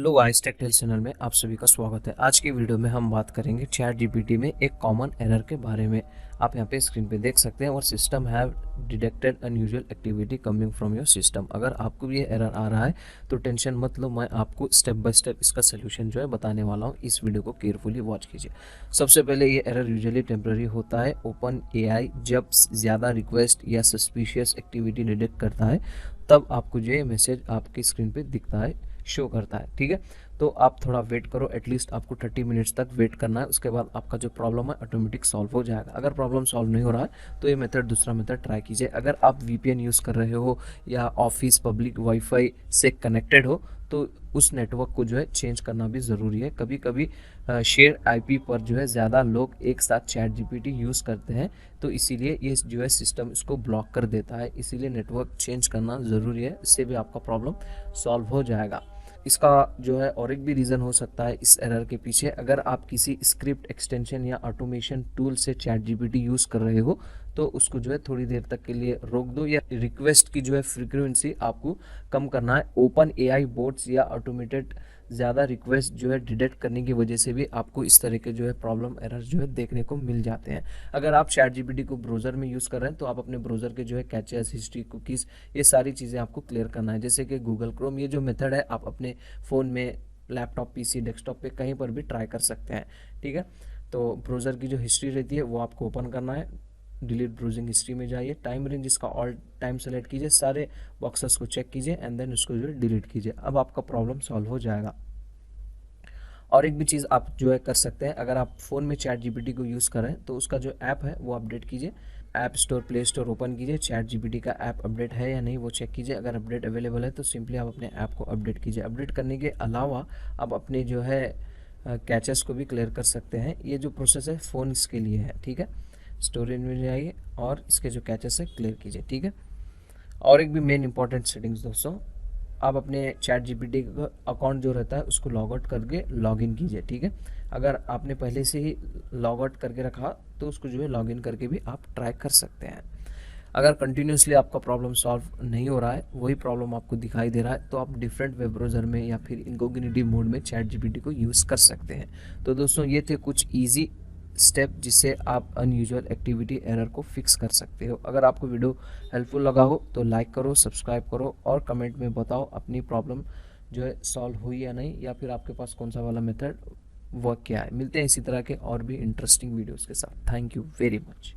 Hello guys, Tech Tales channel में आप सभी का स्वागत है। आज की वीडियो में हम बात करेंगे चैट जीपीटी में एक कॉमन एरर के बारे में। आप यहाँ पे स्क्रीन पे देख सकते हैं, और system have detected unusual activity coming from your system. अगर आपको भी ये एरर आ रहा है तो टेंशन मत लो, मैं आपको स्टेप बाय स्टेप इसका सोल्यूशन जो है बताने वाला हूँ। इस वीडियो को केयरफुली वॉच कीजिए। सबसे पहले ये एरर यूजुअली टेम्पररी होता है। ओपन एआई जब ज़्यादा रिक्वेस्ट या सस्पिशियस एक्टिविटी डिटेक्ट करता है तब आपको जो ये मैसेज आपकी स्क्रीन पे दिखता है, शो करता है। ठीक है, तो आप थोड़ा वेट करो, एटलीस्ट आपको 30 मिनट्स तक वेट करना है। उसके बाद आपका जो प्रॉब्लम है ऑटोमेटिक सॉल्व हो जाएगा। अगर प्रॉब्लम सॉल्व नहीं हो रहा है तो ये मेथड, दूसरा मेथड ट्राई कीजिए। अगर आप वीपीएन यूज़ कर रहे हो या ऑफिस पब्लिक वाईफाई से कनेक्टेड हो तो उस नेटवर्क को जो है चेंज करना भी ज़रूरी है। कभी कभी शेयर आईपी पर जो है ज़्यादा लोग एक साथ चैट जीपीटी यूज़ करते हैं, तो इसीलिए ये जो है सिस्टम इसको ब्लॉक कर देता है। इसीलिए नेटवर्क चेंज करना ज़रूरी है, इससे भी आपका प्रॉब्लम सॉल्व हो जाएगा। इसका जो है और एक भी रीज़न हो सकता है इस एरर के पीछे। अगर आप किसी स्क्रिप्ट एक्सटेंशन या ऑटोमेशन टूल से चैट जीपीटी यूज़ कर रहे हो तो उसको जो है थोड़ी देर तक के लिए रोक दो, या रिक्वेस्ट की जो है फ्रीक्वेंसी आपको कम करना है। ओपन एआई बोट्स या ऑटोमेटेड ज़्यादा रिक्वेस्ट जो है डिटेक्ट करने की वजह से भी आपको इस तरह के जो है प्रॉब्लम एरर जो है देखने को मिल जाते हैं। अगर आप चैट जीपीटी को ब्राउज़र में यूज़ कर रहे हैं तो आप अपने ब्राउज़र के जो है कैचेस, हिस्ट्री, कुकीज़, ये सारी चीज़ें आपको क्लियर करना है। जैसे कि गूगल क्रोम, ये जो मेथड है आप अपने फ़ोन में, लैपटॉप, पीसी, डेस्कटॉप पे कहीं पर भी ट्राई कर सकते हैं। ठीक है, तो ब्राउज़र की जो हिस्ट्री रहती है वो आपको ओपन करना है। डिलीट ब्राउजिंग हिस्ट्री में जाइए, टाइम रेंज इसका ऑल टाइम सेलेक्ट कीजिए, सारे बॉक्सेस को चेक कीजिए एंड देन उसको जो है डिलीट कीजिए। अब आपका प्रॉब्लम सॉल्व हो जाएगा। और एक भी चीज़ आप जो है कर सकते हैं, अगर आप फ़ोन में चैट जीपीटी को यूज़ करें तो उसका जो ऐप है वो अपडेट कीजिए। App store, play store open कीजिए, चैट जीपीटी का ऐप अपडेट है या नहीं वो चेक कीजिए। अगर अपडेट अवेलेबल है तो सिंपली आप अपने ऐप को अपडेट कीजिए। अपडेट करने के अलावा आप अपने जो है कैचेस को भी क्लियर कर सकते हैं। ये जो प्रोसेस है फ़ोन इसके लिए है। ठीक है, स्टोरेज में जाइए और इसके जो कैचेस है क्लियर कीजिए। ठीक है, और एक भी मेन इंपॉर्टेंट सेटिंग्स दोस्तों, आप अपने चैट जीपीटी का अकाउंट जो रहता है उसको लॉग आउट करके लॉग इन कीजिए। ठीक है, अगर आपने पहले से ही लॉग आउट करके रखा तो उसको जो है लॉग इन करके भी आप ट्राई कर सकते हैं। अगर कंटिन्यूसली आपका प्रॉब्लम सॉल्व नहीं हो रहा है, वही प्रॉब्लम आपको दिखाई दे रहा है, तो आप डिफरेंट वेब ब्राउज़र में या फिर इनकॉग्निटिव मोड में चैट जीपीटी को यूज़ कर सकते हैं। तो दोस्तों ये थे कुछ ईजी स्टेप जिससे आप अनयूजुअल एक्टिविटी एरर को फिक्स कर सकते हो। अगर आपको वीडियो हेल्पफुल लगा हो तो लाइक करो, सब्सक्राइब करो और कमेंट में बताओ अपनी प्रॉब्लम जो है सॉल्व हुई या नहीं, या फिर आपके पास कौन सा वाला मेथड वर्क किया है। मिलते हैं इसी तरह के और भी इंटरेस्टिंग वीडियोज़ के साथ। Thank you very much.